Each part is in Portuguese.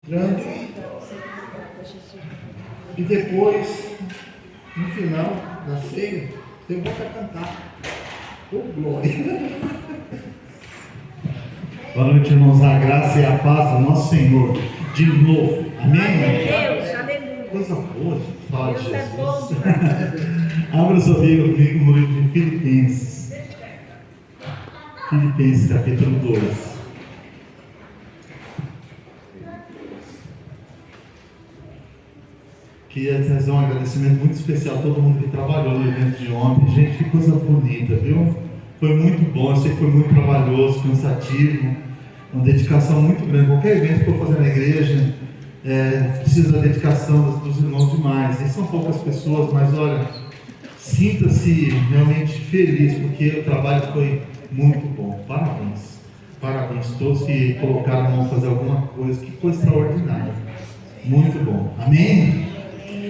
grande. E depois, no final da ceia, você volta a cantar. Oh, glória! Boa noite, irmãos. A graça e a paz do nosso Senhor. De novo. Amém? Deus, aleluia. Coisa boa, gente. Fala de Deus é bom. Jesus. Abra sua Bíblia comigo no livro de Filipenses. Filipenses, capítulo 2. Queria trazer um agradecimento muito especial a todo mundo que trabalhou no evento de ontem. Gente, que coisa bonita, viu? Foi muito bom, eu sei que foi muito trabalhoso, cansativo, uma dedicação muito grande. Qualquer evento que for fazer na igreja precisa da dedicação dos irmãos demais. E são poucas pessoas, mas olha, sinta-se realmente feliz, porque o trabalho foi muito bom. Parabéns. Parabéns a todos que colocaram a mão a fazer alguma coisa. Que coisa extraordinária. Muito bom. Amém?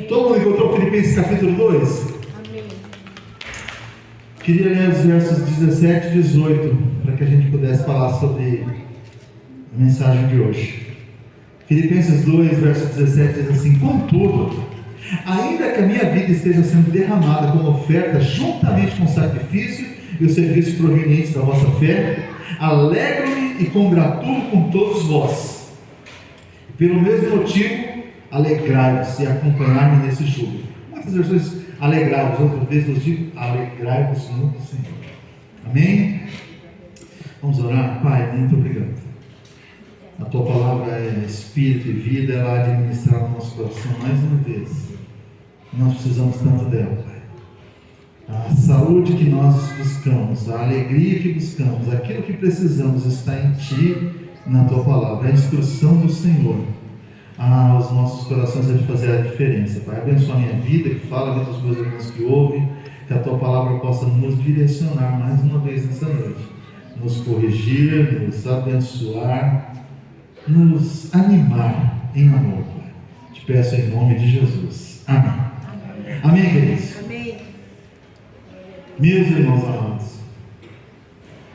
Todo mundo encontrou Filipenses capítulo 2? Amém. Queria ler os versos 17 e 18 para que a gente pudesse falar sobre a mensagem de hoje. Filipenses 2, verso 17 diz assim: contudo, ainda que a minha vida esteja sendo derramada como oferta juntamente com o sacrifício e os serviços provenientes da vossa fé, alegro-me e congratulo com todos vós. Pelo mesmo motivo, alegrai-vos e acompanhar-me nesse júbilo. Muitas versões alegrai-vos, outras vezes eu digo alegrai-vos no Senhor. Amém? Vamos orar? Pai, muito obrigado. A tua palavra é espírito e vida, ela há de ministrar no nosso coração mais uma vez. Nós precisamos tanto dela, Pai. A saúde que nós buscamos, a alegria que buscamos, aquilo que precisamos está em Ti, na tua palavra. A instrução do Senhor aos nossos corações é de fazer a diferença. Pai, abençoa a minha vida, que fala com os meus irmãos que ouvem, que a tua palavra possa nos direcionar mais uma vez nessa noite, nos corrigir, nos abençoar, nos animar em amor, Pai. Te peço em nome de Jesus. Amém. Amém, amém, queridos. Amém. Meus irmãos amados,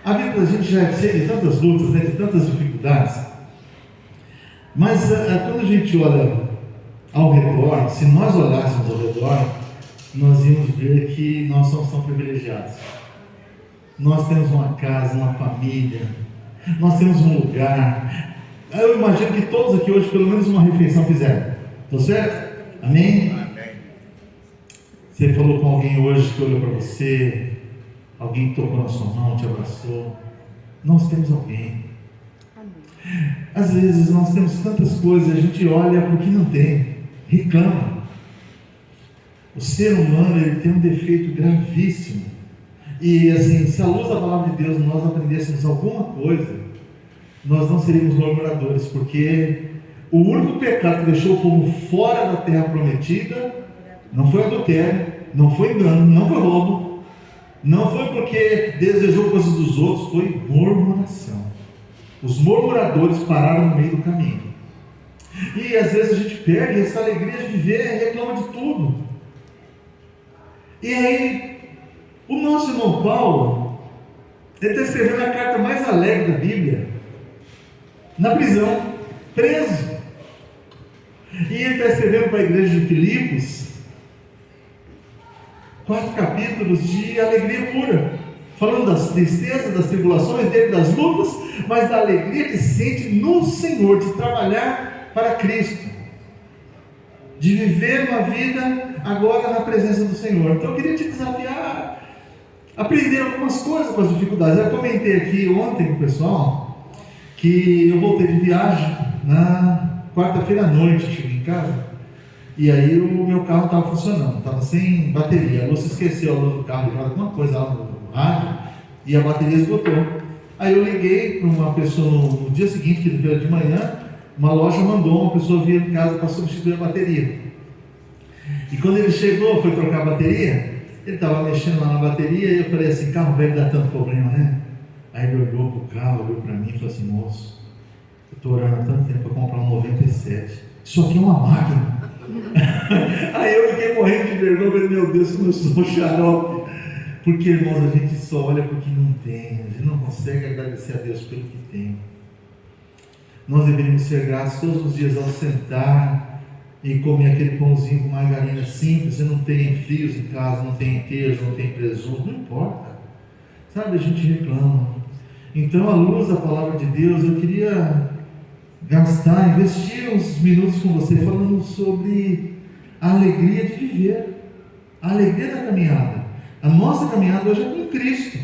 a vida da gente já é cheia de tantas lutas, de tantas dificuldades, mas quando a gente olha ao redor, se nós olhássemos ao redor, nós íamos ver que nós somos tão privilegiados. Nós temos uma casa, uma família, nós temos um lugar. Eu imagino que todos aqui hoje pelo menos uma refeição fizeram. Estou certo? Amém? Amém. Você falou com alguém hoje que olhou para você, alguém que tocou na sua mão, te abraçou. Nós temos alguém. Às vezes nós temos tantas coisas, a gente olha para o que não tem, reclama. O ser humano, ele tem um defeito gravíssimo. E assim, se à luz da palavra de Deus nós aprendêssemos alguma coisa, nós não seríamos murmuradores, porque o único pecado que deixou o povo fora da terra prometida não foi adultério, não foi engano, não foi roubo, não foi porque desejou coisas dos outros, foi murmuração. Os murmuradores pararam no meio do caminho. E às vezes a gente perde essa alegria de viver e reclama de tudo. E aí, o nosso irmão Paulo, ele está escrevendo a carta mais alegre da Bíblia, na prisão, preso. E ele está escrevendo para a igreja de Filipos 4 capítulos de alegria pura, falando das tristezas, das tribulações dele, das lutas, mas da alegria que se sente no Senhor, de trabalhar para Cristo, de viver uma vida agora na presença do Senhor. Então eu queria te desafiar a aprender algumas coisas com as dificuldades. Eu comentei aqui ontem com o pessoal que eu voltei de viagem na quarta-feira à noite, cheguei em casa, e aí o meu carro estava funcionando, estava sem bateria. A luz esqueceu, a luz do carro, alguma coisa lá no rádio, e a bateria esgotou. Aí eu liguei para uma pessoa no dia seguinte, que ele veio de manhã, uma loja mandou uma pessoa vir em casa para substituir a bateria. E quando ele chegou, foi trocar a bateria, ele estava mexendo lá na bateria, e eu falei assim: carro velho dá tanto problema, né? Aí ele olhou para o carro, olhou para mim e falou assim: moço, eu estou orando há tanto tempo para comprar um 97, isso aqui é uma máquina. Aí eu fiquei morrendo de vergonha, falei: meu Deus, como eu sou xarope. Porque, irmãos, a gente só olha para o que não tem, a gente não consegue agradecer a Deus pelo que tem. Nós deveríamos ser gratos todos os dias ao sentar e comer aquele pãozinho com margarina simples. Você não tem frios em casa, não tem queijo, não tem presunto, não importa. Sabe, a gente reclama. Então, à luz da palavra de Deus, eu queria investir uns minutos com você falando sobre a alegria de viver, a alegria da caminhada. A nossa caminhada hoje é com Cristo.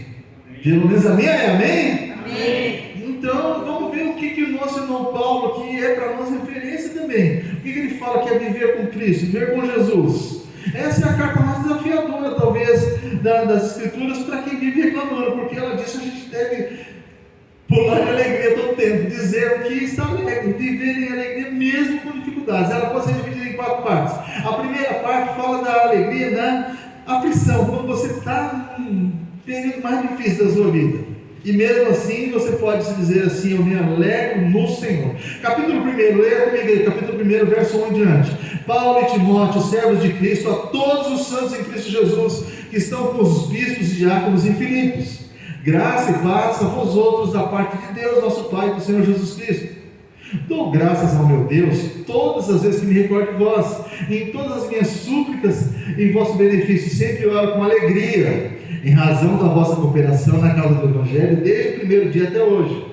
Pelo menos a minha é amém? Amém. Então, vamos ver o que o nosso irmão Paulo aqui é para nós referência também. O que ele fala que é viver com Cristo, viver com Jesus. Essa é a carta mais desafiadora, talvez, das Escrituras para quem vive reclamando, porque ela diz que a gente deve pular de alegria todo o tempo, dizer que está alegre, viver em alegria mesmo com dificuldades. Ela pode ser dividida em 4 partes. A primeira parte fala da alegria na aflição, quando você está num período mais difícil da sua vida. E mesmo assim, você pode se dizer assim: eu me alegro no Senhor. Capítulo 1, leia comigo aí, capítulo 1, verso 1 em diante. Paulo e Timóteo, servos de Cristo, a todos os santos em Cristo Jesus, que estão com os bispos e diáconos em Filipos. Graça e paz a vós outros da parte de Deus, nosso Pai, e do Senhor Jesus Cristo. Dou graças ao meu Deus todas as vezes que me recordo de vós, em todas as minhas súplicas em vosso benefício, sempre oro com alegria, em razão da vossa cooperação na causa do Evangelho, desde o primeiro dia até hoje.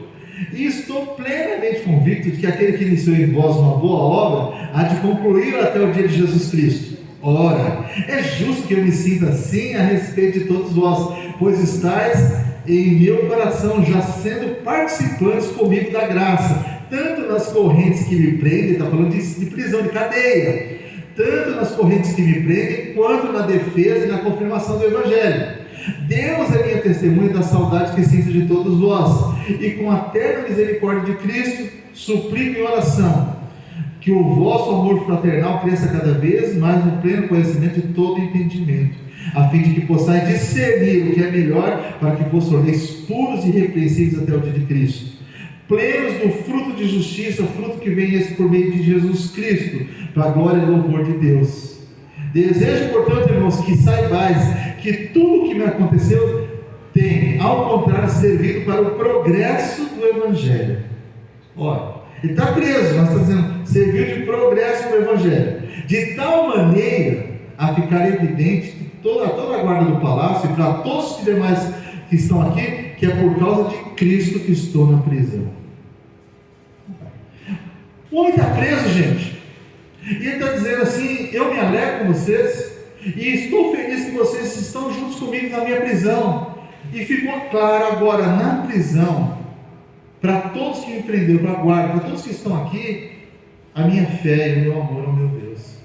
E estou plenamente convicto de que aquele que iniciou em vós uma boa obra há de concluir até o dia de Jesus Cristo. Ora, é justo que eu me sinta assim a respeito de todos vós, pois estáis em meu coração, já sendo participantes comigo da graça, tanto nas correntes que me prendem, está falando de prisão, de cadeia, tanto nas correntes que me prendem, quanto na defesa e na confirmação do Evangelho. Deus é minha testemunha da saudade que sinto de todos vós, e com a terna misericórdia de Cristo, suplico em oração, que o vosso amor fraternal cresça cada vez mais no pleno conhecimento de todo entendimento, a fim de que possais discernir o que é melhor, para que vos torneis puros e irrepreensíveis até o dia de Cristo, plenos do fruto de justiça, fruto que vem esse por meio de Jesus Cristo, para a glória e louvor de Deus. Desejo, portanto, irmãos, que saibais que tudo o que me aconteceu tem, ao contrário, servido para o progresso do Evangelho. Olha, ele está preso, mas está dizendo, serviu de progresso para o Evangelho, de tal maneira a ficar evidente que toda a guarda do palácio, e para todos os demais que estão aqui, que é por causa de Cristo que estou na prisão. O homem está preso, gente, e ele está dizendo assim: eu me alegro com vocês, e estou feliz que vocês estão juntos comigo na minha prisão. E ficou claro agora na prisão, para todos que me prenderam, para a guarda, para todos que estão aqui, a minha fé e o meu amor ao meu Deus.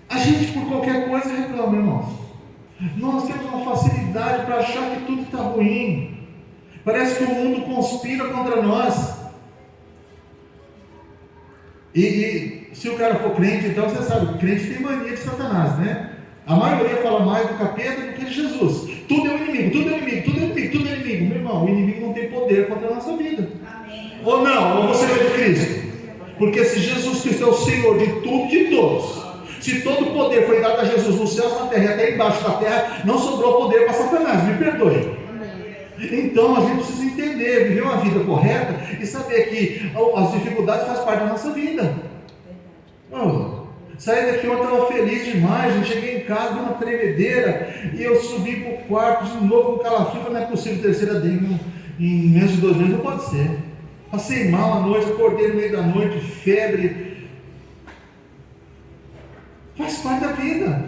A gente por qualquer coisa reclama, irmãos. Nós temos uma facilidade para achar que tudo está ruim. Parece que o mundo conspira contra nós. E se o cara for crente, então você sabe, o crente tem mania de Satanás, né? A maioria fala mais do capeta do que de Jesus. Tudo é o inimigo, tudo é o inimigo, tudo é o inimigo, tudo é o inimigo. Meu irmão, o inimigo não tem poder contra a nossa vida. Amém. Ou não, ou você é de Cristo. Porque se Jesus Cristo é o Senhor de tudo e de todos, se todo o poder foi dado a Jesus nos céus, na terra e até embaixo da terra, não sobrou poder para Satanás, me perdoe. Então a gente precisa entender, viver uma vida correta e saber que as dificuldades fazem parte da nossa vida. Saí daqui, eu estava feliz demais, gente. Cheguei em casa, dei uma tremedeira, e eu subi para o quarto de novo com calafrio. Não é possível terceira dengue em menos de 2 meses, não pode ser. Passei mal à noite, acordei no meio da noite, febre. Faz parte da vida.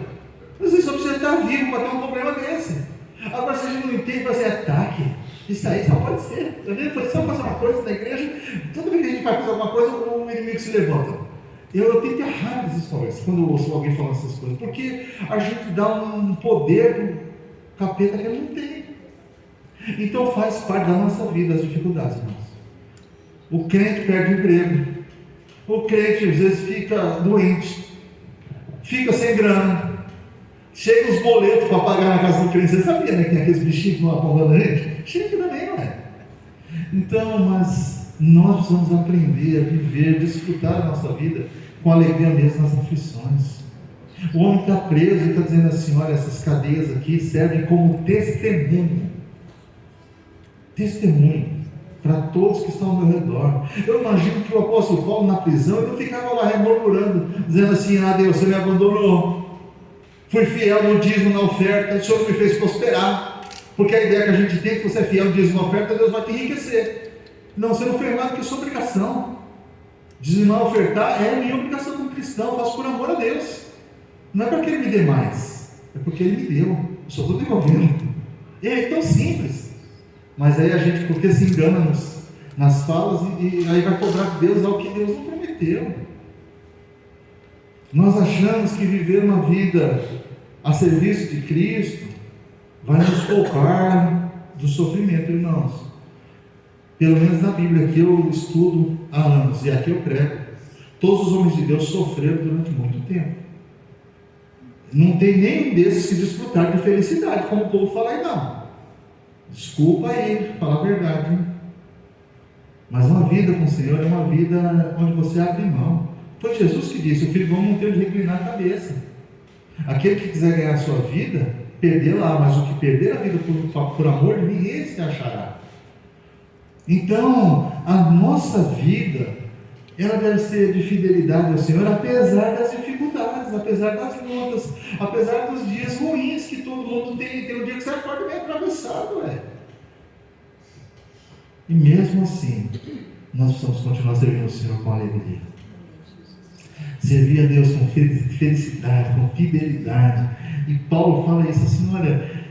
Às vezes só precisa estar vivo para ter um problema desse. Agora, se a gente não entende, vai ser ataque. Isso aí só pode ser. Foi só fazer uma coisa na igreja, toda vez que a gente vai fazer alguma coisa, o inimigo se levanta. Eu tenho que ter raiva dessas conversas, quando eu ouço alguém falando essas coisas, porque a gente dá um poder para o capeta que ele não tem. Então faz parte da nossa vida as dificuldades, irmãos. O crente perde o emprego, o crente às vezes fica doente, fica sem grana, chega os boletos para pagar na casa do crente. Você sabia, né, que tem aqueles bichinhos que não acompanham a gente? Chega também, não é? Então, mas nós precisamos aprender a viver, desfrutar da nossa vida com alegria mesmo nas aflições. O homem está preso e está dizendo assim: olha, essas cadeias aqui servem como testemunho. Testemunho. para todos que estão ao meu redor. Eu imagino que o apóstolo Paulo na prisão, ele não ficava lá murmurando, dizendo assim: ah, Deus, você me abandonou, fui fiel no dízimo, na oferta, o Senhor me fez prosperar. Porque a ideia que a gente tem é que você é fiel no dízimo, na oferta, Deus vai te enriquecer. Não, você não fez nada porque é sua obrigação. Dizimar, ofertar é a minha obrigação como cristão, eu faço por amor a Deus. Não é para que Ele me dê mais, é porque Ele me deu, eu só estou devolvendo. E é tão simples. Mas aí a gente, porque se engana nas falas, e aí vai cobrar de Deus algo que Deus não prometeu. Nós achamos que viver uma vida a serviço de Cristo vai nos poupar do sofrimento, irmãos. Pelo menos na Bíblia que eu estudo há anos, e aqui eu prego, todos os homens de Deus sofreram durante muito tempo. Não tem nenhum desses que desfrutaram de felicidade, como o povo fala aí, não. Desculpa aí, falar a verdade, hein? Mas uma vida com o Senhor é uma vida onde você abre mão. Foi Jesus que disse: o filho do homem não tem onde reclinar a cabeça. Aquele que quiser ganhar a sua vida, perder lá, mas o que perder a vida por amor de mim, esse achará. Então, a nossa vida, ela deve ser de fidelidade ao Senhor, apesar das dificuldades, apesar das lutas, apesar dos dias ruins que todo mundo tem. Tem um dia que você acorda meio atravessado, E mesmo assim, nós precisamos continuar servindo o Senhor com alegria. Servir a Deus com felicidade, com fidelidade. E Paulo fala isso assim: olha,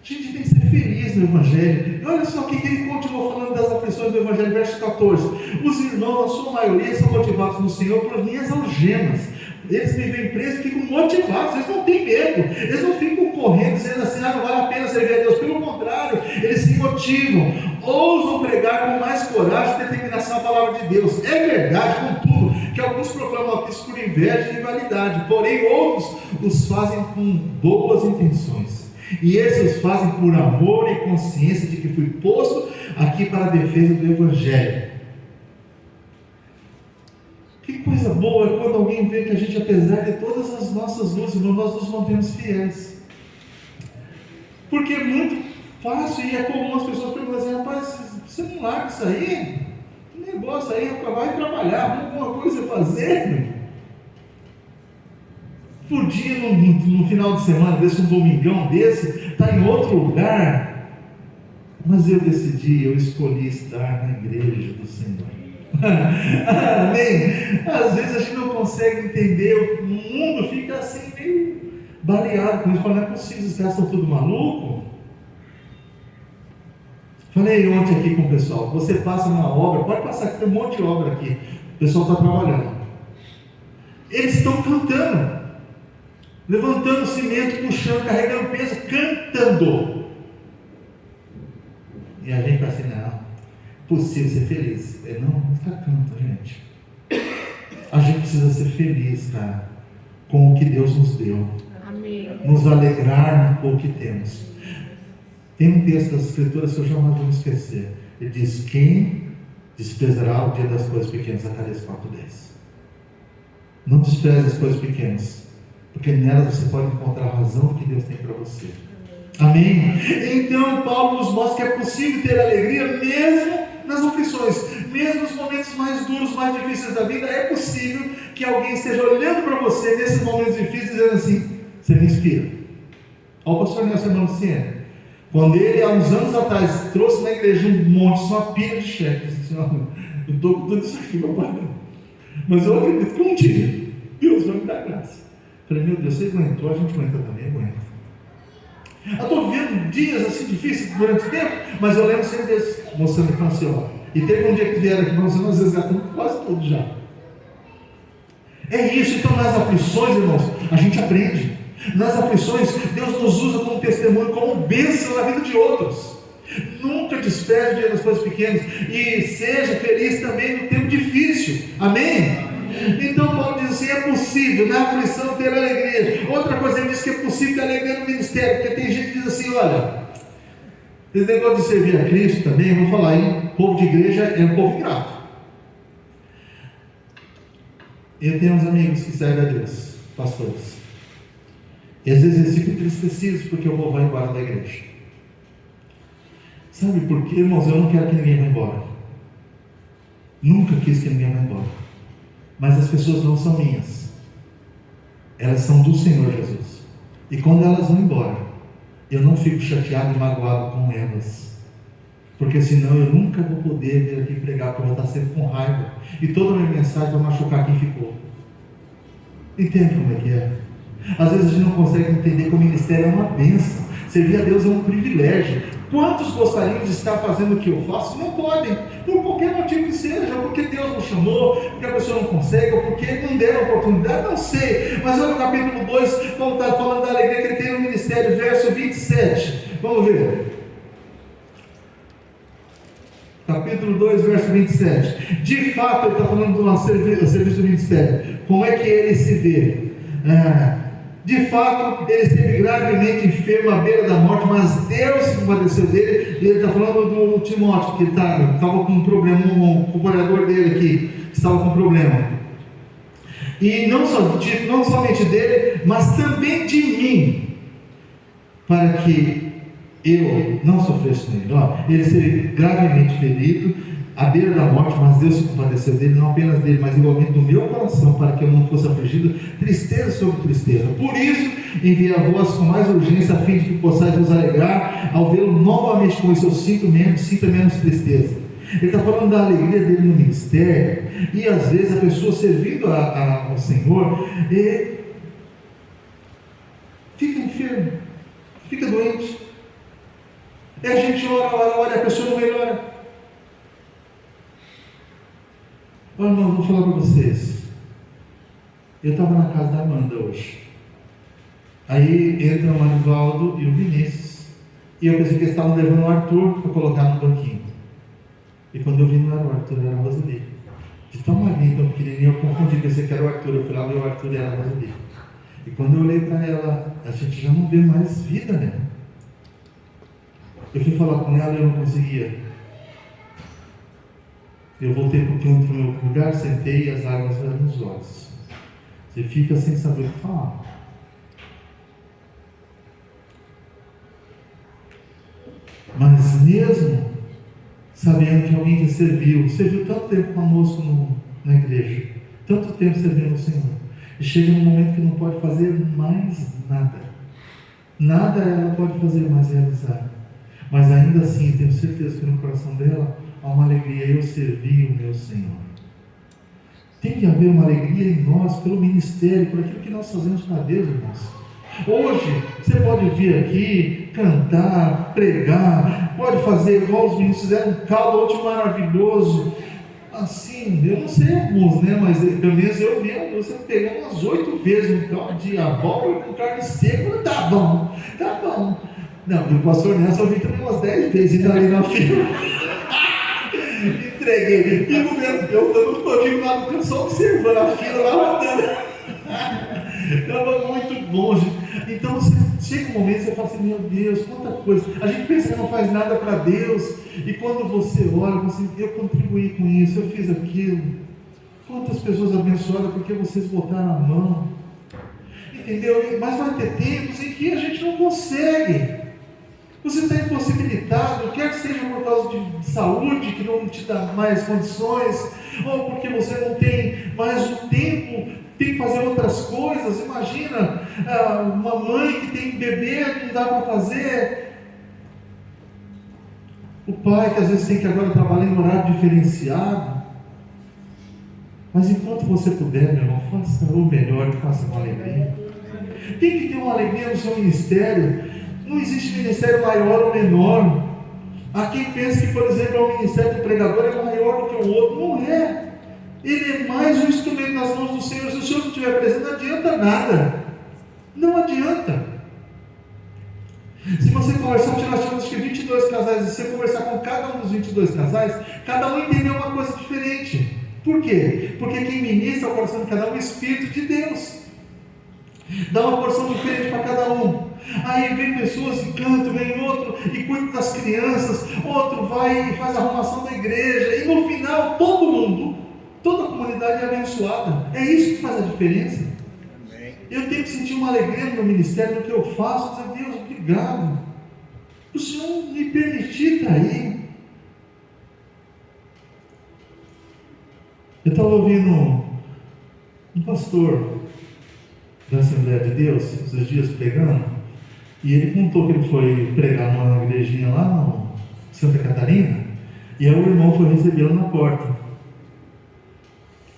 a gente tem que ser feliz no Evangelho. E olha só o que ele continuou falando das aflições do Evangelho, verso 14. Os irmãos, a sua maioria, são motivados no Senhor por minhas algemas. Eles me veem preso e ficam motivados, eles não têm medo, eles não ficam correndo, dizendo assim: ah, não vale a pena servir a Deus. Pelo contrário, eles se motivam, ousam pregar com mais coragem e determinação a palavra de Deus. É verdade, contudo, que alguns proclamam isso por inveja e rivalidade, porém outros os fazem com boas intenções. E esses fazem por amor e consciência de que fui posto aqui para a defesa do Evangelho. Que coisa boa é quando alguém vê que a gente, apesar de todas as nossas lutas, nós nos mantemos fiéis. Porque é muito fácil e é comum as pessoas perguntarem assim: rapaz, você não larga isso aí? Que negócio aí, vai trabalhar, arruma alguma coisa a fazer. Podia no final de semana desse, um domingão desse, estar em outro lugar, mas eu decidi, eu escolhi estar na igreja do Senhor. Amém? Às vezes a gente não consegue entender, o mundo fica assim meio baleado com isso. Fala: não é possível, os caras estão tudo maluco. Falei ontem aqui com o pessoal: você passa numa obra, pode passar que tem um monte de obra aqui, o pessoal está trabalhando, eles estão cantando, levantando cimento, puxando, carregando peso, cantando. E a gente fala assim: não, possível ser feliz. Não está canto, gente. A gente precisa ser feliz, cara, com o que Deus nos deu. Amém. Nos alegrar com o que temos. Tem um texto das Escrituras que eu jamais vou esquecer. Ele diz: quem desprezará o dia das coisas pequenas? Zacarias 4:10. Não despreze as coisas pequenas, porque nelas você pode encontrar a razão do que Deus tem para você. Amém? Então Paulo nos mostra que é possível ter alegria mesmo nas aflições, mesmo nos momentos mais duros, mais difíceis da vida. É possível que alguém esteja olhando para você nesses momentos difíceis, dizendo assim: você me inspira. Olha o pastor Nelson Manciano, quando ele há uns anos atrás trouxe na igreja um monte, uma pilha de cheques, disse: eu estou com tudo isso aqui para pagar, mas eu acredito que um dia Deus vai me dar graça. Falei: meu Deus, você aguentou, a gente aguenta também, aguenta. Eu estou vivendo dias assim difíceis durante o tempo, mas eu lembro sempre desse, mostrando que assim, ó. E teve um dia que vieram aqui, nós resgatamos quase tudo já. É isso. Então, nas aflições, irmãos, a gente aprende. Nas aflições, Deus nos usa como testemunho, como bênção na vida de outros. Nunca despreze o dia das coisas pequenas, e seja feliz também no tempo difícil. Amém? Então Paulo diz assim: é possível na aflição ter alegria. Outra coisa, ele diz que é possível ter alegria no ministério, porque tem gente que diz assim: olha, esse negócio de servir a Cristo também, eu vou falar, hein? O povo de igreja é um povo ingrato. Eu tenho uns amigos que servem a Deus, pastores, e às vezes eles ficam entristecidos porque o povo vai embora da igreja. Sabe por quê, irmãos? Eu não quero que ninguém vá embora. Nunca quis que ninguém vá embora. Mas as pessoas não são minhas. Elas são do Senhor Jesus. E quando elas vão embora, eu não fico chateado e magoado com elas. Porque senão eu nunca vou poder vir aqui pregar, porque eu vou estar sempre com raiva. E toda a minha mensagem vai machucar quem ficou. Entende como é que é? Às vezes a gente não consegue entender que o ministério é uma bênção. Servir a Deus é um privilégio. Quantos gostariam de estar fazendo o que eu faço? Não podem, por qualquer motivo que seja, porque Deus não chamou, porque a pessoa não consegue, ou porque não deram oportunidade, não sei. Mas olha o capítulo 2, vamos estar falando da alegria que ele tem no ministério, verso 27. Vamos ver. Capítulo 2, verso 27. De fato, ele está falando do serviço do ministério. Como é que ele se vê? De fato, ele esteve gravemente enfermo à beira da morte, mas Deus se compadeceu dele. E ele está falando do Timóteo, que estava com um problema, o cooperador dele aqui, que estava com um problema. E não somente dele, mas também de mim, para que eu não sofresse com ele. Ele esteve gravemente ferido, à beira da morte, mas Deus se compadeceu dele, não apenas dele, mas igualmente do meu coração, para que eu não fosse afligido, tristeza sobre tristeza. Por isso, enviei a vós com mais urgência, a fim de que possais vos alegrar, ao vê-lo novamente com isso, eu sinta menos tristeza. Ele está falando da alegria dele no ministério, e às vezes a pessoa servindo ao Senhor, fica enfermo, fica doente. E a gente ora, a pessoa não melhora. Olha, irmão, vou falar para vocês. Eu estava na casa da Amanda hoje. Aí entra o Marivaldo e o Vinícius. E eu pensei que eles estavam levando o Arthur para colocar no banquinho. E quando eu vi, não era o Arthur, era a Roseli. De tão magrinho, tão pequenininho, eu confundi, pensei que era o Arthur. Eu fui lá e o Arthur era a Roseli. E quando eu olhei para ela, a gente já não vê mais vida, né? Eu fui falar com ela e eu não conseguia. Eu voltei para o meu lugar, sentei e as lágrimas vieram nos olhos. Você fica sem saber o que falar. Mas mesmo sabendo que alguém que serviu tanto tempo conosco na igreja, tanto tempo servindo o Senhor, e chega num momento que não pode fazer mais nada. Nada ela pode fazer mais realizar. Mas ainda assim, tenho certeza que no coração dela há uma alegria. Eu servi o meu Senhor. Tem que haver uma alegria em nós pelo ministério, por aquilo que nós fazemos para Deus, irmãos. Hoje, você pode vir aqui, cantar, pregar, pode fazer igual os meninos fizeram, um caldo ótimo, maravilhoso. Assim, eu não sei alguns, né? Mas pelo menos eu vi você pegar umas 8 vezes um caldo de abóbora com carne seca. Tá bom, tá bom. Não, e o pastor Nelson eu vi também umas 10 vezes indo ali na fila. Entreguei. Eu fico lá no canto só observando a fila lá rodando. Estava muito longe. Então chega um momento que você fala assim, meu Deus, quanta coisa. A gente pensa que não faz nada para Deus. E quando você olha, você, eu contribuí com isso, eu fiz aquilo. Quantas pessoas abençoadas porque vocês botaram a mão. Entendeu? Mas vai ter tempos em que a gente não consegue. Você está impossibilitado, quer que seja por causa de saúde, que não te dá mais condições, ou porque você não tem mais o tempo, tem que fazer outras coisas. Imagina uma mãe que tem bebê, não dá para fazer. O pai que às vezes tem que agora trabalhar em horário diferenciado. Mas enquanto você puder, meu irmão, faça o melhor e faça com alegria. Tem que ter uma alegria no seu ministério. Não existe ministério maior ou menor. Há quem pensa que, por exemplo, o ministério do pregador é maior do que o outro. Não é. Ele é mais um instrumento nas mãos do Senhor. Se o Senhor não estiver presente, não adianta nada. Não adianta. Se você conversar, nós temos acho que 22 casais, e se você conversar com cada um dos 22 casais, cada um entendeu uma coisa diferente. Por quê? Porque quem ministra o coração de cada um é o Espírito de Deus. Dá uma porção diferente para cada um. Aí vem pessoas e cantam, vem outro e cuida das crianças, outro vai e faz a arrumação da igreja, e no final todo mundo, toda a comunidade é abençoada. É isso que faz a diferença. Eu tenho que sentir uma alegria no meu ministério, no que eu faço, dizer, Deus, obrigado. O Senhor me permitir estar aí. Eu estava ouvindo um pastor da Assembleia de Deus, esses dias pregando, e ele contou que ele foi pregar numa igrejinha lá no Santa Catarina, e aí o irmão foi recebê-lo na porta.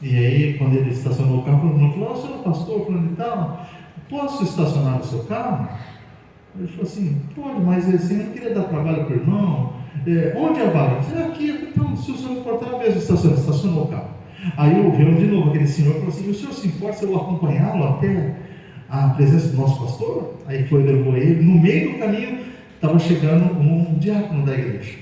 E aí, quando ele estacionou o carro, o irmão falou: "O senhor é pastor, fulano e tal, posso estacionar o seu carro?" Ele falou assim: "Pode, mas assim, eu não queria dar trabalho para o irmão. Onde é a vaga?" Eu falei: "Aqui." Então, se o senhor importar, mesmo estacionou o carro. Aí eu vi de novo aquele senhor e falou assim: "O senhor se importa se eu acompanhá-lo até a presença do nosso pastor?" Aí levou ele. No meio do caminho estava chegando um diácono da igreja.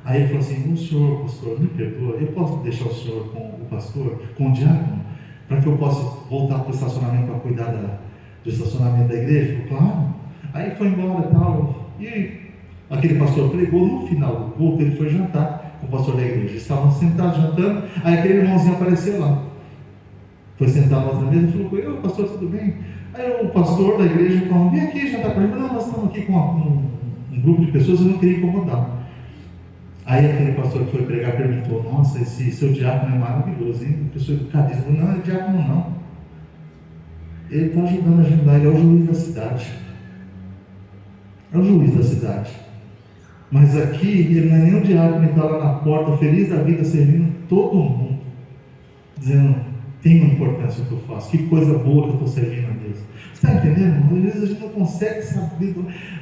Aí ele falou assim: "O senhor, pastor, me perdoa, eu posso deixar o senhor com o pastor, com o diácono, para que eu possa voltar para o estacionamento para cuidar do estacionamento da igreja?" Ele falou: "Claro." Aí foi embora e tal. E aquele pastor pregou. No final do culto, ele foi jantar com o pastor da igreja. Eles estavam sentados jantando. Aí aquele irmãozinho apareceu lá. Foi sentar na outra mesa e falou com ele: "Ô pastor, tudo bem?" Aí o pastor da igreja falou: "Vem aqui jantar com ele." "Não, nós estamos aqui com um grupo de pessoas, eu não queria incomodar." Aí aquele pastor que foi pregar perguntou: "Nossa, esse seu diácono é maravilhoso, hein?" A pessoa educadíssima falou: "Não, ele é diácono não. Ele está ajudando a gente lá, ele é o juiz da cidade. É o juiz da cidade. Mas aqui ele não é nem o diácono, ele está lá na porta, feliz da vida, servindo todo mundo, dizendo: tem uma importância o que eu faço, que coisa boa que eu estou servindo a Deus." Você está entendendo? Às vezes a gente não consegue saber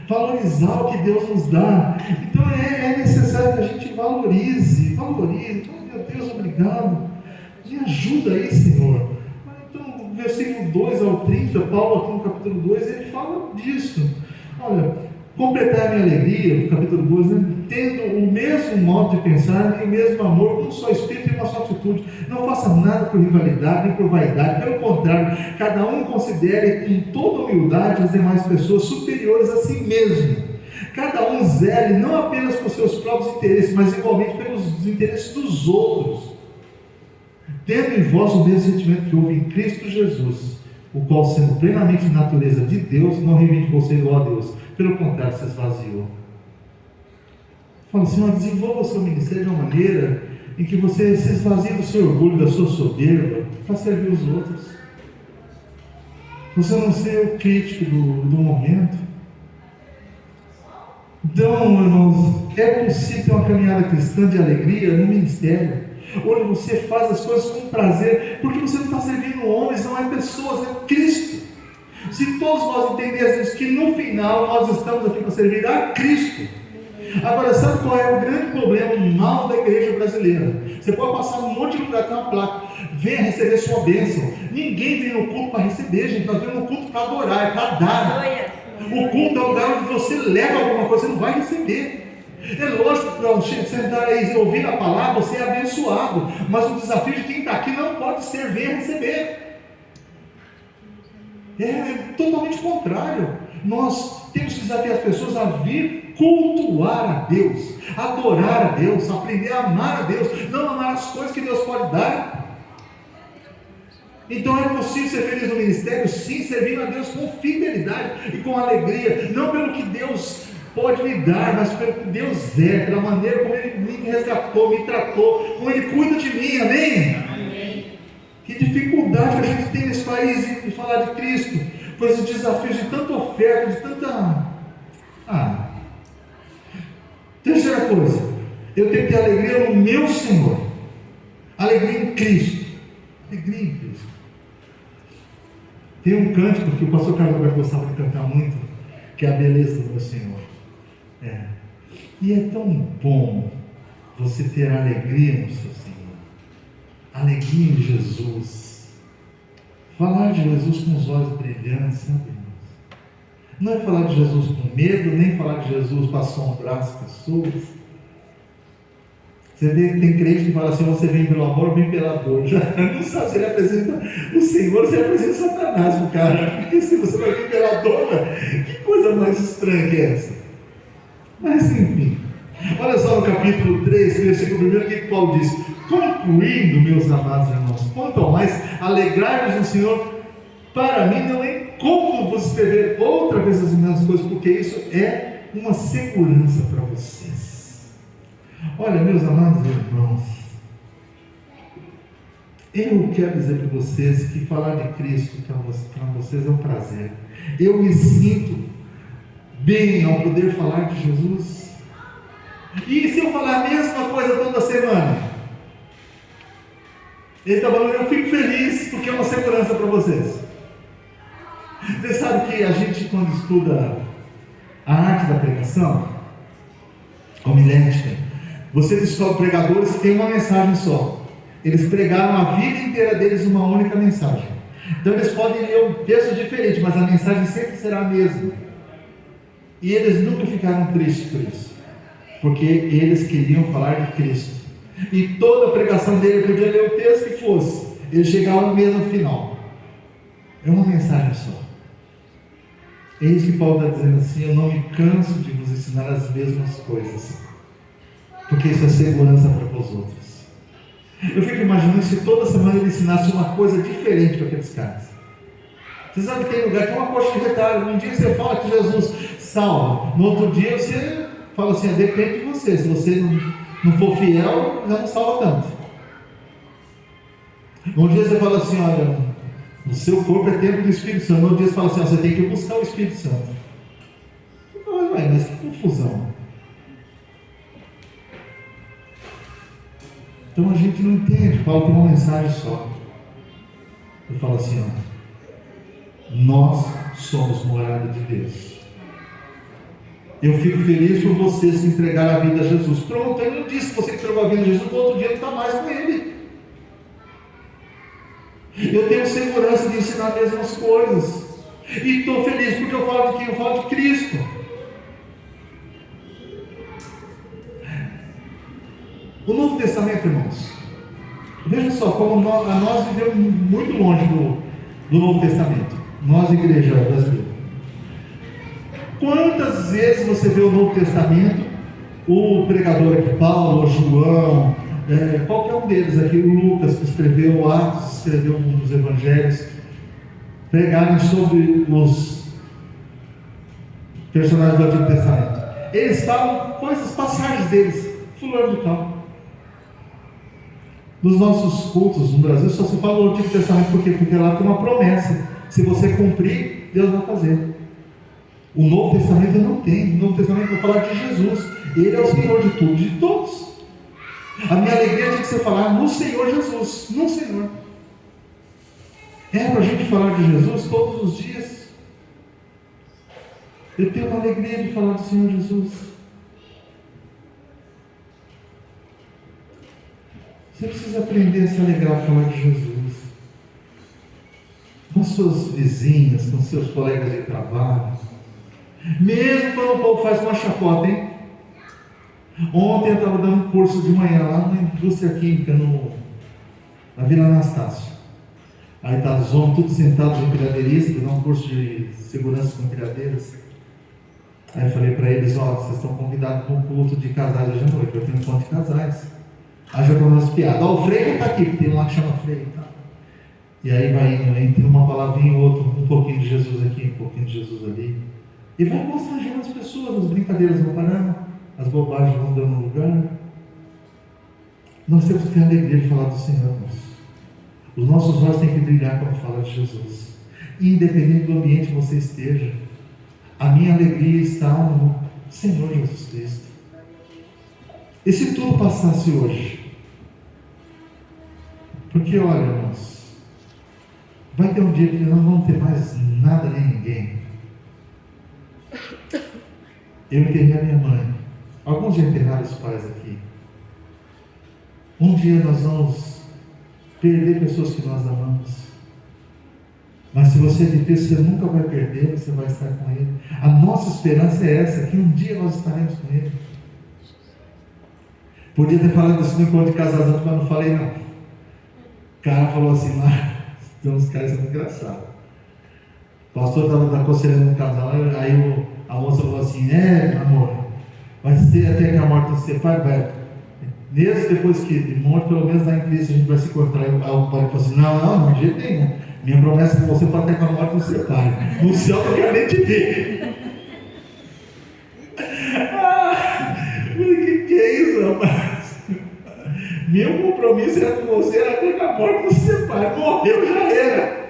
valorizar o que Deus nos dá. Então é necessário que a gente valorize. Oh, meu Deus, obrigado. Me ajuda aí, Senhor. Então, versículo 2 ao 30, Paulo aqui no capítulo 2, ele fala disso. Olha, completar a minha alegria, no capítulo 2, né? Tendo o mesmo modo de pensar e o mesmo amor, um só espírito e uma só atitude. Não faça nada por rivalidade nem por vaidade, pelo contrário, cada um considere com toda humildade as demais pessoas superiores a si mesmo. Cada um zele não apenas por seus próprios interesses, mas igualmente pelos interesses dos outros. Tendo em vós o mesmo sentimento que houve em Cristo Jesus, o qual, sendo plenamente natureza de Deus, não reivindicou ser igual a Deus, pelo contrário, se esvaziou. Fala assim: desenvolva o seu ministério de uma maneira em que você se esvazie do seu orgulho, da sua soberba, para servir os outros. Você não ser o crítico do momento. Então, irmãos, é possível ter uma caminhada cristã de alegria no ministério, onde você faz as coisas com prazer, porque você não está servindo homens, não é pessoas, é Cristo. Se todos nós entendermos que no final nós estamos aqui para servir a Cristo. Agora, sabe qual é o grande problema, o mal da igreja brasileira? Você pode passar um monte de lugar com uma placa: venha receber sua bênção. Ninguém vem no culto para receber, gente. Nós vemos no culto para adorar, é para dar. O culto é o lugar onde você leva alguma coisa, você não vai receber. É lógico que ao sentar aí e ouvir a palavra, você é abençoado, mas o desafio de quem está aqui não pode ser venha receber. É totalmente contrário. Nós temos que desafiar as pessoas a vir cultuar a Deus, adorar a Deus, aprender a amar a Deus, não amar as coisas que Deus pode dar. Então é possível ser feliz no ministério, sim, servindo a Deus com fidelidade e com alegria, não pelo que Deus pode me dar, mas pelo que Deus é, pela maneira como Ele me resgatou, me tratou, como Ele cuida de mim, amém? Amém. Que dificuldade a gente tem nesse país de falar de Cristo, por esses desafios de tanta oferta, de tanta... Terceira coisa, eu tenho que ter alegria no meu Senhor, alegria em Cristo, alegria em Cristo. Tem um cântico que o pastor Carlos Alberto gostava de cantar muito, que é a beleza do meu Senhor. E é tão bom você ter alegria no seu Senhor, alegria em Jesus, falar de Jesus com os olhos brilhantes, sabe? Não é falar de Jesus com medo, nem falar de Jesus para assombrar as pessoas. Você vê que tem crente que fala assim: você vem pelo amor, vem pela dor. Já não sabe se ele apresenta o Senhor, se ele apresenta Satanás para o cara. Porque se você vai vir pela dor, que coisa mais estranha que é essa? Mas enfim, olha só no capítulo 3, versículo 1, o que Paulo diz: concluindo, meus amados irmãos, quanto ao mais, alegrai-vos no Senhor. Para mim não é como vos escrever outra vez as mesmas coisas, porque isso é uma segurança para vocês. Olha, meus amados irmãos, eu quero dizer para vocês que falar de Cristo para vocês é um prazer. Eu me sinto bem ao poder falar de Jesus. E se eu falar a mesma coisa toda semana? Ele está falando, eu fico feliz porque é uma segurança para vocês. Você sabe que a gente, quando estuda a arte da pregação, homilética, você descobre pregadores que têm uma mensagem só. Eles pregaram a vida inteira deles uma única mensagem. Então eles podem ler um texto diferente, mas a mensagem sempre será a mesma. E eles nunca ficaram tristes por isso, porque eles queriam falar de Cristo. E toda a pregação dele, podia ler o texto que fosse, eles chegavam no mesmo final. É uma mensagem só. É isso que Paulo está dizendo assim: eu não me canso de vos ensinar as mesmas coisas, porque isso é segurança para vós outros. Eu fico imaginando se toda semana ele ensinasse uma coisa diferente para aqueles caras. Você sabe que tem lugar que é uma coxa de retalho. Um dia você fala que Jesus salva, no outro dia você fala assim, depende de você. Se você não for fiel, já não salva tanto. Um dia você fala assim, olha, o seu corpo é templo do Espírito Santo. No outro dia você fala assim, você tem que buscar o Espírito Santo. Mas que confusão. Então a gente não entende. Paulo tem uma mensagem só. Ele fala assim, nós somos morada de Deus. Eu fico feliz por vocês que entregaram a vida a Jesus. Pronto, ele não disse que você entregou a vida a Jesus, no outro dia não está mais com ele. Eu tenho segurança de ensinar as mesmas coisas. E estou feliz porque eu falo de quem? Eu falo de Cristo. O Novo Testamento, irmãos, veja só como nós vivemos muito longe do Novo Testamento. Nós, igreja brasileira. Quantas vezes você vê o Novo Testamento, o pregador aqui, Paulo, João, qualquer um deles aqui, o Lucas, que escreveu Atos, escreveu um dos Evangelhos, pregarem sobre os personagens do Antigo Testamento. Eles falam coisas, passagens deles, fulano de tal. Nos nossos cultos no Brasil só se fala o Antigo Testamento, por quê? Porque lá tem uma promessa. Se você cumprir, Deus vai fazer. O Novo Testamento não tem. O Novo Testamento vai falar de Jesus. Ele é o Senhor de tudo, de todos. A minha alegria tinha que ser falar no Senhor Jesus, no Senhor. É para a gente falar de Jesus todos os dias. Eu tenho uma alegria de falar do Senhor Jesus. Você precisa aprender a se alegrar de falar de Jesus. Com suas vizinhas, com seus colegas de trabalho. Mesmo quando o povo faz uma chacota, hein? Ontem eu estava dando um curso de manhã lá na indústria química, na Vila Anastácio. Aí tá os homens todos sentados em empilhadeiristas, dando um curso de segurança com empilhadeiras. Aí eu falei para eles, vocês estão convidados para um culto de casais hoje à noite, eu tenho um encontro de casais. Aí já começou as piadas. O Freire está aqui, porque tem um lá que chama Freire. Tá? E aí vai indo, entre uma palavrinha e outra, um pouquinho de Jesus aqui, um pouquinho de Jesus ali. E vai constrangendo as pessoas, as brincadeiras vão parando, as bobagens vão dando lugar. Nós temos que ter a alegria de falar do Senhor, irmãos. Os nossos olhos têm que brilhar quando fala de Jesus. Independente do ambiente que você esteja, a minha alegria está no Senhor Jesus Cristo. E se tudo passasse hoje? Porque olha, irmãos, vai ter um dia que nós não vamos ter mais nada nem ninguém. Eu enterrei a minha mãe. Alguns já enterraram os pais aqui. Um dia nós vamos perder pessoas que nós amamos. Mas se você é de Cristo, você nunca vai perder, você vai estar com Ele. A nossa esperança é essa, que um dia nós estaremos com Ele. Podia ter falado isso no encontro de casais, mas não falei não. O cara falou assim lá, tem uns caras que são engraçados. O pastor estava aconselhando um casal, aí a moça falou assim, amor, vai ser até que a morte nos separe, vai. Mesmo depois que de morte, pelo menos lá em Cristo a gente vai se encontrar. Aí o pai falou assim, não, de jeito nenhum. Minha promessa com você foi até que a morte nos separe. No céu eu não quero nem te ver. fizeram com você, até que a morte nos separe. Morreu, já era.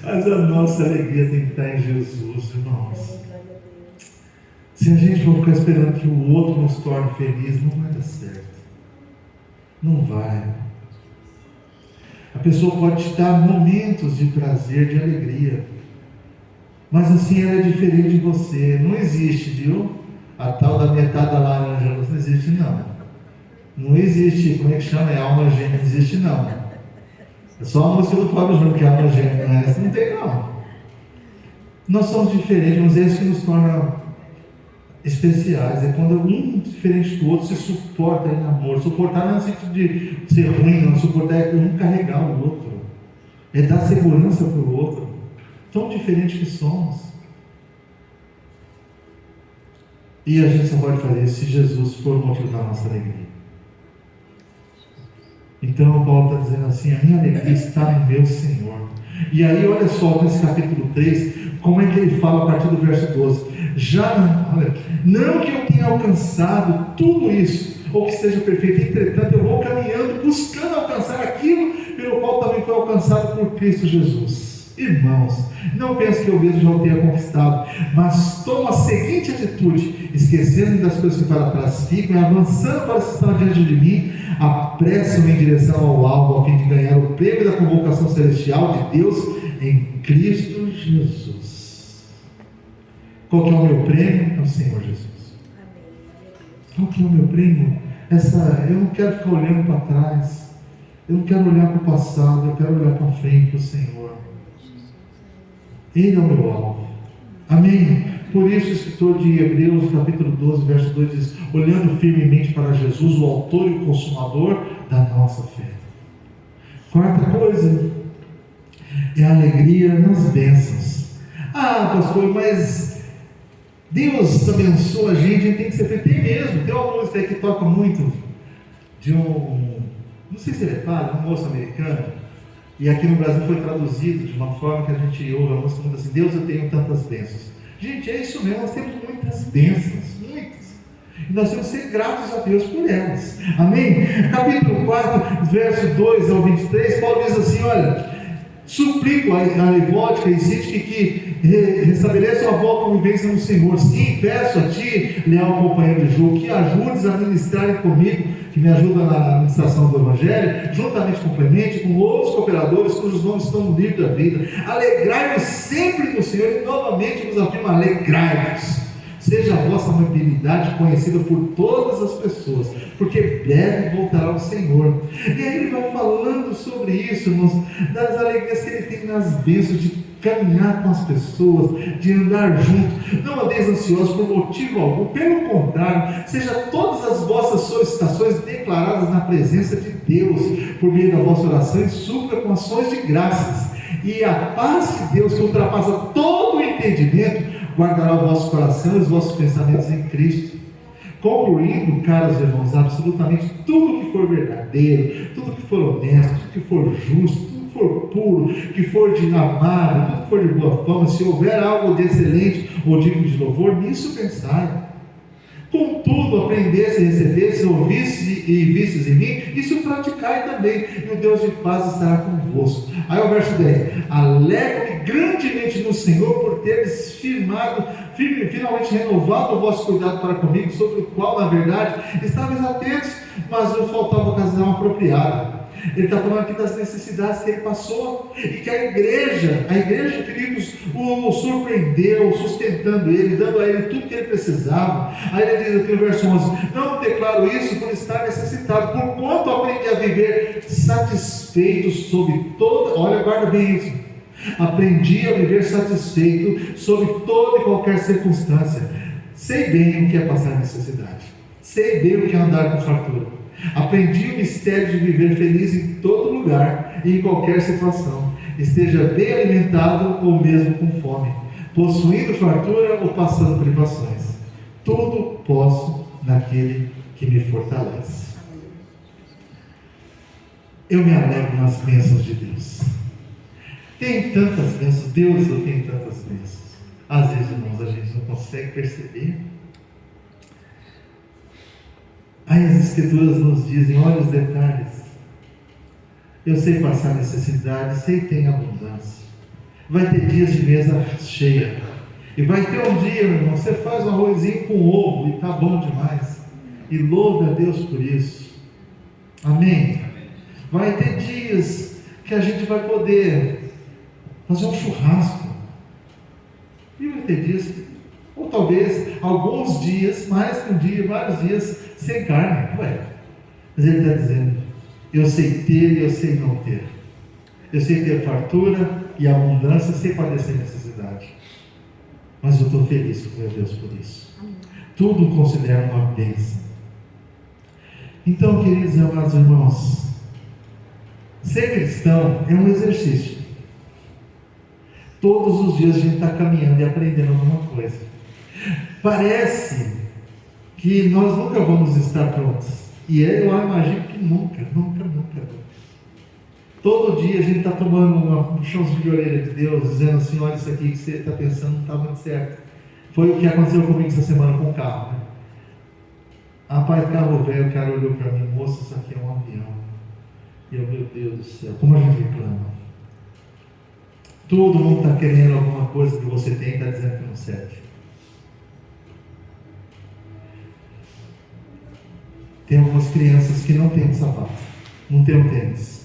Mas a nossa alegria tem que estar em Jesus, irmãos. Se a gente for ficar esperando que o outro nos torne feliz, não vai dar certo. Não vai. A pessoa pode te dar momentos de prazer, de alegria, mas assim ela é diferente de você. Não existe, viu? A tal da metade da laranja não existe, não. Não existe, como é que chama? É alma gêmea, não existe, não. É só a música do Fábio Júnior que é alma gêmea, não é? Essa não tem, não. Nós somos diferentes, mas é isso que nos torna especiais. É quando um diferente do outro se suporta em amor. Suportar não é no sentido de ser ruim, não. Suportar é um carregar o outro, é dar segurança para o outro. Tão diferente que somos. E a gente só pode fazer isso se Jesus for o motivo da nossa alegria. Então Paulo está dizendo assim: a minha alegria está no meu Senhor. E aí olha só, nesse capítulo 3, como é que ele fala a partir do verso 12. Não que eu tenha alcançado tudo isso, ou que seja perfeito, entretanto eu vou caminhando, buscando alcançar aquilo pelo qual também foi alcançado por Cristo Jesus. Irmãos, não pense que eu mesmo já o tenha conquistado, mas tomo a seguinte atitude: esquecendo das coisas que para trás ficam e avançando para o que está diante de mim, apresso-me em direção ao alvo, a fim de ganhar o prêmio da convocação celestial de Deus em Cristo Jesus. Qual que é o meu prêmio? É o Senhor Jesus. Qual que é o meu prêmio? Eu não quero ficar olhando para trás, eu não quero olhar para o passado, eu quero olhar para frente, para o Senhor. Ele é o meu alvo. Amém? Por isso o escritor de Hebreus, capítulo 12, verso 2 diz: olhando firmemente para Jesus, o autor e o consumador da nossa fé. Quarta coisa é a alegria nas bênçãos. Ah, pastor, mas Deus abençoa a gente tem que ser feito. Tem mesmo. Tem uma música aí que toca muito de não sei se ele é padre, um moço americano. E aqui no Brasil foi traduzido de uma forma que a gente ouve a música muito assim: Deus, eu tenho tantas bênçãos. Gente, é isso mesmo, nós temos muitas bênçãos, muitas. E nós temos que ser gratos a Deus por elas. Amém? Capítulo 4, verso 2 ao 23, Paulo diz assim: olha, suplico a Evódica e Sintique que restabeleça a boa convivência no Senhor. Sim, peço a ti, leal companheiro de jogo, que ajudes a ministrarem comigo, que me ajuda na administração do Evangelho, juntamente com Clemente, com outros cooperadores cujos nomes estão no livro da vida. Alegrai-vos sempre no Senhor, e novamente vos afirmo: alegrai-vos. Seja a vossa amabilidade conhecida por todas as pessoas, porque breve voltará o Senhor. E aí ele vai falando sobre isso, irmãos, das alegrias que ele tem nas bênçãos de caminhar com as pessoas, de andar junto. Não andeis ansiosos por motivo algum, pelo contrário, seja todas as vossas solicitações declaradas na presença de Deus, por meio da vossa oração e súplica com ações de graças. E a paz de Deus, que ultrapassa todo o entendimento, guardará o vosso coração e os vossos pensamentos em Cristo. Concluindo, caros irmãos, absolutamente tudo que for verdadeiro, tudo que for honesto, tudo que for justo, tudo que for puro, que for de amável, tudo que for de boa fama, se houver algo de excelente ou digno de louvor, nisso pensai. Contudo, aprendesse e recebesse, ouvisse e vistes em mim, isso praticai também, e o Deus de paz estará convosco. Aí o verso 10: alegro-me grandemente no Senhor por teres finalmente renovado o vosso cuidado para comigo, sobre o qual, na verdade, estavais atentos, mas não faltava ocasião apropriada. Ele está falando aqui das necessidades que ele passou, e que a igreja de Filipos o surpreendeu, sustentando ele, dando a ele tudo que ele precisava. Aí ele diz aqui no verso 11: não declaro isso por estar necessitado, por quanto aprendi a viver satisfeito sobre toda, olha, guarda bem isso, aprendi a viver satisfeito sobre toda e qualquer circunstância. Sei bem o que é passar necessidade, sei bem o que é andar com fartura. Aprendi o mistério de viver feliz em todo lugar e em qualquer situação, esteja bem alimentado ou mesmo com fome, possuindo fartura ou passando privações. Tudo posso naquele que me fortalece. Eu me alegro nas bênçãos de Deus. Tem tantas bênçãos, Deus eu tenho tantas bênçãos. Às vezes, irmãos, a gente não consegue perceber. Aí as Escrituras nos dizem, olha os detalhes. Eu sei passar necessidade, sei que tem abundância. Vai ter dias de mesa cheia. E vai ter um dia, meu irmão, você faz um arrozinho com ovo e está bom demais. E louve a Deus por isso. Amém? Vai ter dias que a gente vai poder fazer um churrasco. E vai ter dias, ou talvez alguns dias, mais que um dia, vários dias, sem carne. Ué, mas ele está dizendo, eu sei ter e eu sei não ter. Eu sei ter fartura e abundância, eu sei padecer necessidade. Mas eu estou feliz com meu Deus por isso. Tudo considero uma bênção. Então, queridos e amados irmãos, ser cristão é um exercício. Todos os dias a gente está caminhando e aprendendo alguma coisa. Parece que nós nunca vamos estar prontos. E eu imagino que nunca. Todo dia a gente está tomando um puxãozinho de orelha de Deus, dizendo assim, olha, isso aqui que você está pensando não está muito certo. Foi o que aconteceu comigo essa semana com o carro, né? Rapaz, carro velho, o cara olhou para mim, moça, isso aqui é um avião. E eu, meu Deus do céu, como a gente reclama. Todo mundo está querendo alguma coisa que você tem e está dizendo que não serve. Tem algumas crianças que não têm um sapato, não tem um tênis.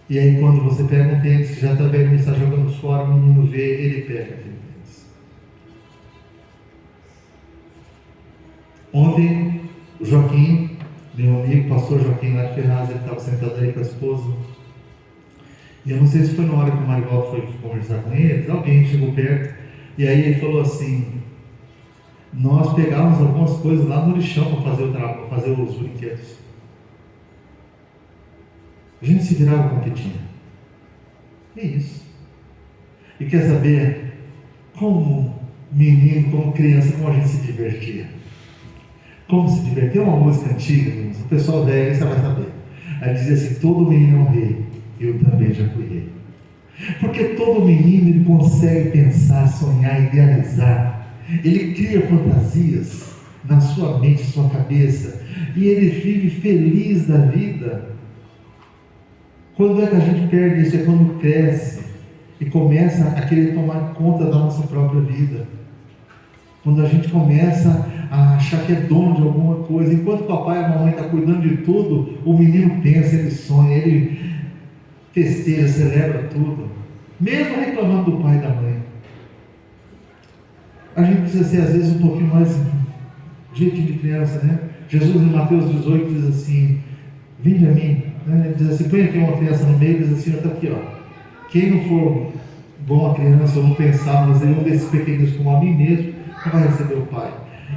E aí quando você pega um tênis que já está velho e está jogando fora, o menino vê, ele pega aquele tênis. Ontem, o Joaquim, meu amigo, pastor Joaquim lá de Ferraz, ele estava sentado aí com a esposa. E eu não sei se foi na hora que o Marivaldo foi conversar com eles, alguém chegou perto, e aí ele falou assim, nós pegávamos algumas coisas lá no lixão para fazer os brinquedos. A gente se virava com o que tinha. É isso. E quer saber como menino, como criança, como a gente se divertia? Como se divertir? Tem uma música antiga, o pessoal velho, você vai saber. Aí dizia assim, todo menino é um rei, eu também já fui rei. Porque todo menino ele consegue pensar, sonhar, idealizar. Ele cria fantasias na sua mente, na sua cabeça, e ele vive feliz da vida. Quando é que a gente perde isso? É quando cresce e começa a querer tomar conta da nossa própria vida. Quando a gente começa a achar que é dono de alguma coisa. Enquanto o papai e a mamãe estão cuidando de tudo, o menino pensa, ele sonha, ele festeja, celebra tudo. Mesmo reclamando do pai e da mãe. A gente precisa ser às vezes um pouquinho mais jeitinho de criança, né? Jesus em Mateus 18 diz assim, vinde a mim. Ele diz assim, põe aqui uma criança no meio e diz assim, está aqui, ó. Quem não for bom a criança, ou não pensar, mas um desses pequenos como a mim mesmo, não vai receber o Pai.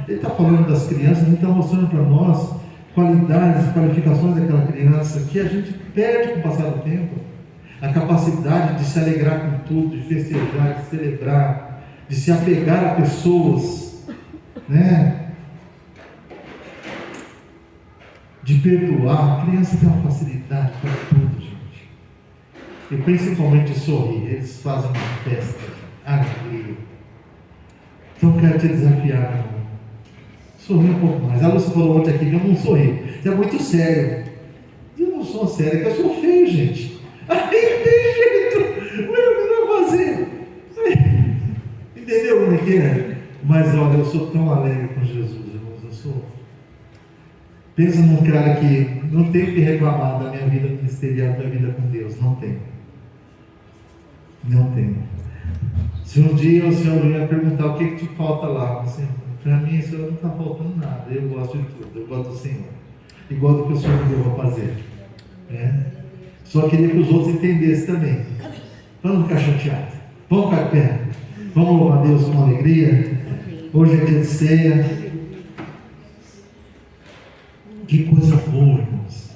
Ele está falando das crianças, ele está mostrando para nós qualidades, qualificações daquela criança que a gente perde com o passar do tempo. A capacidade de se alegrar com tudo, de festejar, de celebrar, de se apegar a pessoas, né? De perdoar. A criança tem uma facilidade para tudo, gente. E principalmente sorrir. Eles fazem uma festa, alegria. Então eu quero te desafiar, meu irmão. Sorrir um pouco mais. A Lúcia falou ontem aqui que eu não sorri. Você é muito sério. Eu não sou sério, é que eu sou feio, gente. Aí não tem jeito. O que vai fazer? Entendeu como é que é? Mas olha, eu sou tão alegre com Jesus, irmãos. Eu sou. Pensa num cara que não tem o que reclamar da minha vida ministerial, da minha vida com Deus. Não tem. Não tem. Se um dia o Senhor vier perguntar o que te falta lá, assim, para mim, Senhor, não está faltando nada. Eu gosto de tudo. Eu gosto do Senhor. E gosto do que o Senhor me deu a fazer. Só queria que os outros entendessem também. Vamos ficar chateados. Vamos ficar de pé. Vamos louvar a Deus com alegria. Hoje é dia de ceia. Que coisa boa, irmãos.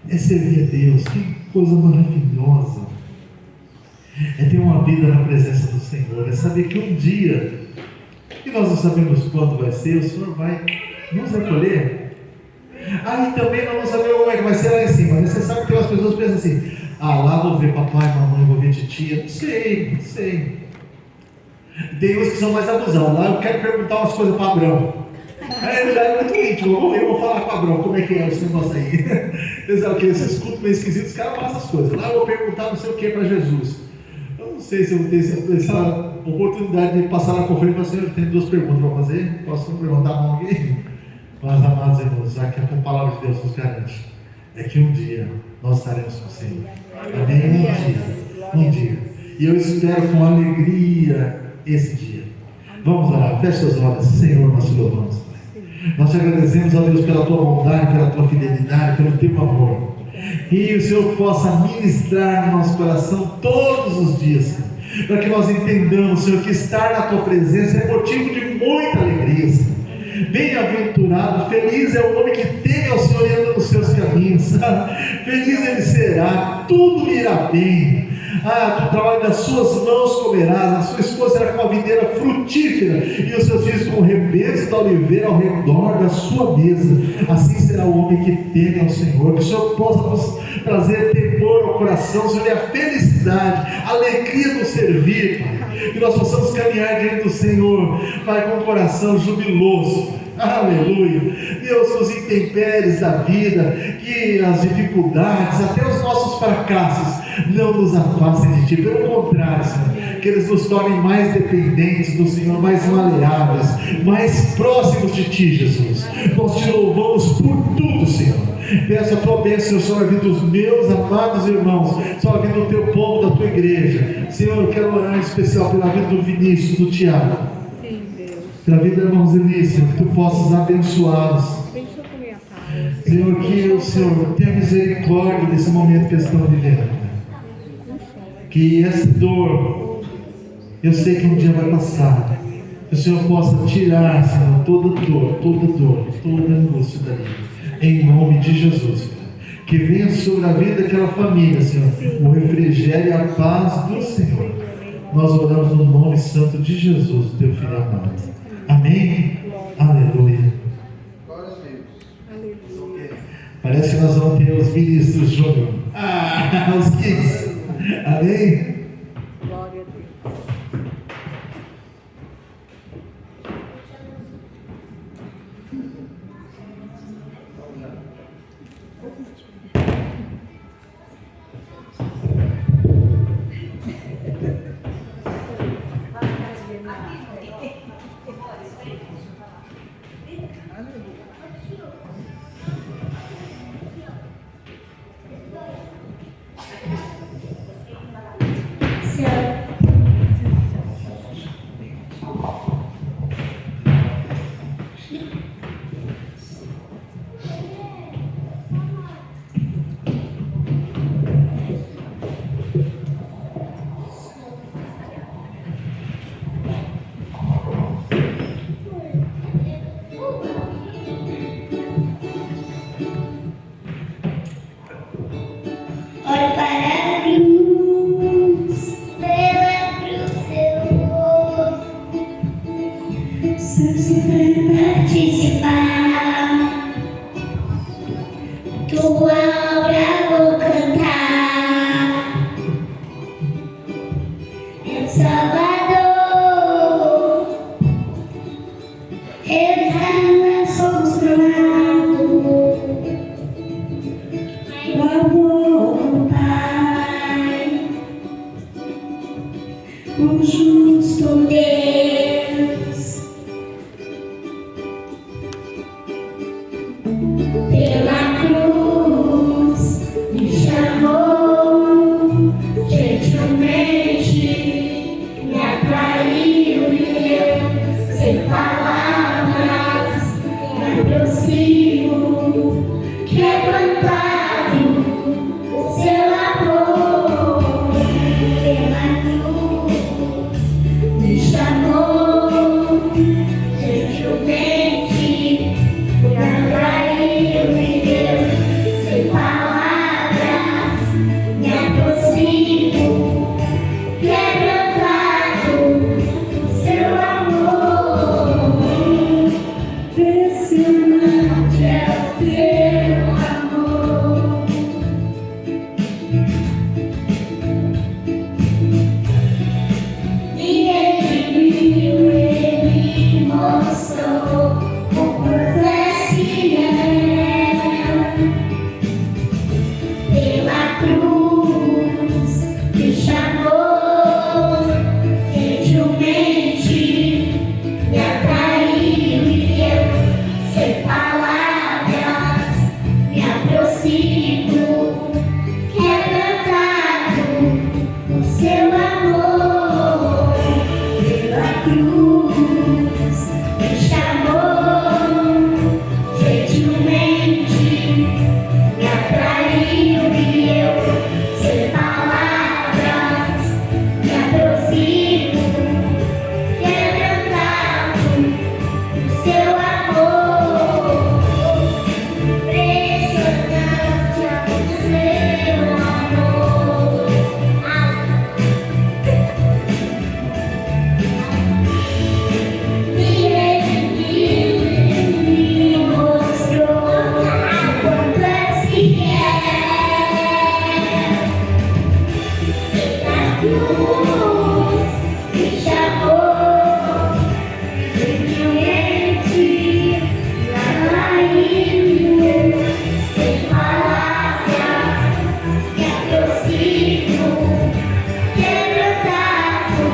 É servir a Deus. Que coisa maravilhosa. É ter uma vida na presença do Senhor. É saber que um dia, e nós não sabemos quando vai ser, o Senhor vai nos recolher. Aí também nós não sabemos como é que vai ser lá em cima. Você sabe que as pessoas pensam assim, lá vou ver papai, mamãe, vou ver titia. Não sei. Tem uns que são mais abusados. Lá eu quero perguntar umas coisas para Abraão. Aí já é muito íntimo. Eu vou falar com a Abrão, como é que é esse negócio aí? Eles falam que esses cultos meio esquisitos, os caras passam as coisas. Lá eu vou perguntar não sei o que para Jesus. Eu não sei se eu vou ter essa oportunidade de passar na conferência e falar assim, eu tenho 2 perguntas para fazer, posso perguntar a mão aqui? Mas, amados irmãos, já que a palavra de Deus nos garante, é que um dia nós estaremos com o Senhor. Amém? Um dia. E eu espero com alegria esse dia. Vamos orar, feche suas olhos. Senhor, nós te louvamos, Pai. Nós te agradecemos, ó Deus, pela tua bondade, pela tua fidelidade, pelo teu amor. E o Senhor possa ministrar no nosso coração todos os dias, Senhor, para que nós entendamos, Senhor, que estar na tua presença é motivo de muita alegria, Senhor. Bem-aventurado, feliz é o homem que teme ao Senhor e anda nos seus caminhos. Feliz ele será, tudo lhe irá bem. Do trabalho das suas mãos comerás, a sua esposa será como a videira frutífera, e os seus filhos como rebeldes da oliveira ao redor da sua mesa. Assim será o homem que teme ao Senhor. Que o Senhor possa nos trazer temor ao coração, Senhor, e a felicidade, a alegria do servir, Pai. Que nós possamos caminhar diante do Senhor, Pai, com o coração jubiloso. Aleluia. Deus, os intempéries da vida, que as dificuldades, até os nossos fracassos não nos afastem de Ti, pelo contrário, Senhor, que eles nos tornem mais dependentes do Senhor, mais maleáveis, mais próximos de Ti, Jesus. Nós Te louvamos por tudo, Senhor. Peço a Tua bênção sobre a vida dos meus amados irmãos, sobre a vida do Teu povo, da Tua igreja. Senhor, eu quero orar em especial pela vida do Vinícius, do Tiago, pela vida, irmãos Elícia, que Tu possas abençoá-los. Senhor, que o Senhor tenha misericórdia desse momento que eles estão vivendo. Que essa dor, eu sei que um dia vai passar. Que o Senhor possa tirar, Senhor, toda dor, toda angústia dali. Em nome de Jesus. Que venha sobre a vida daquela família, Senhor, o refrigério e a paz do Senhor. Nós oramos no nome santo de Jesus, Teu Filho amado. Amém? Aleluia. Parece que nós vamos ter os ministros júnior. Os kids. Amém? Glória a Deus. Olhe para a cruz, pela cruz eu vou, se sofrer participar, tua obra vou cantar, meu Salvador, Ele está somos provados, o amor. O justo Deus, pela cruz me chamou, gentilmente me atraiu e eu, sem palavras, me aproximo, quebrantado o seu amor, pela cruz. me chamou, gentilmente me atraiu, sem palavras me aproximo, quebrantado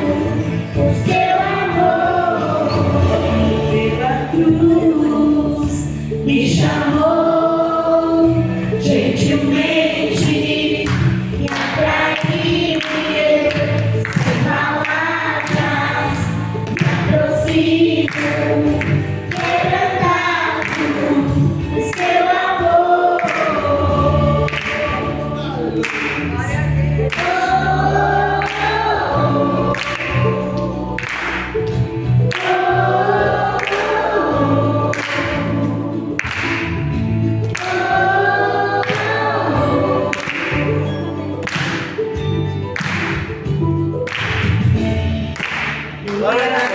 por seu amor. Pela cruz me chamou, gentilmente me atraiu, sem palavras me aproximo, quebrantado por seu amor. Glória a Deus. Glória a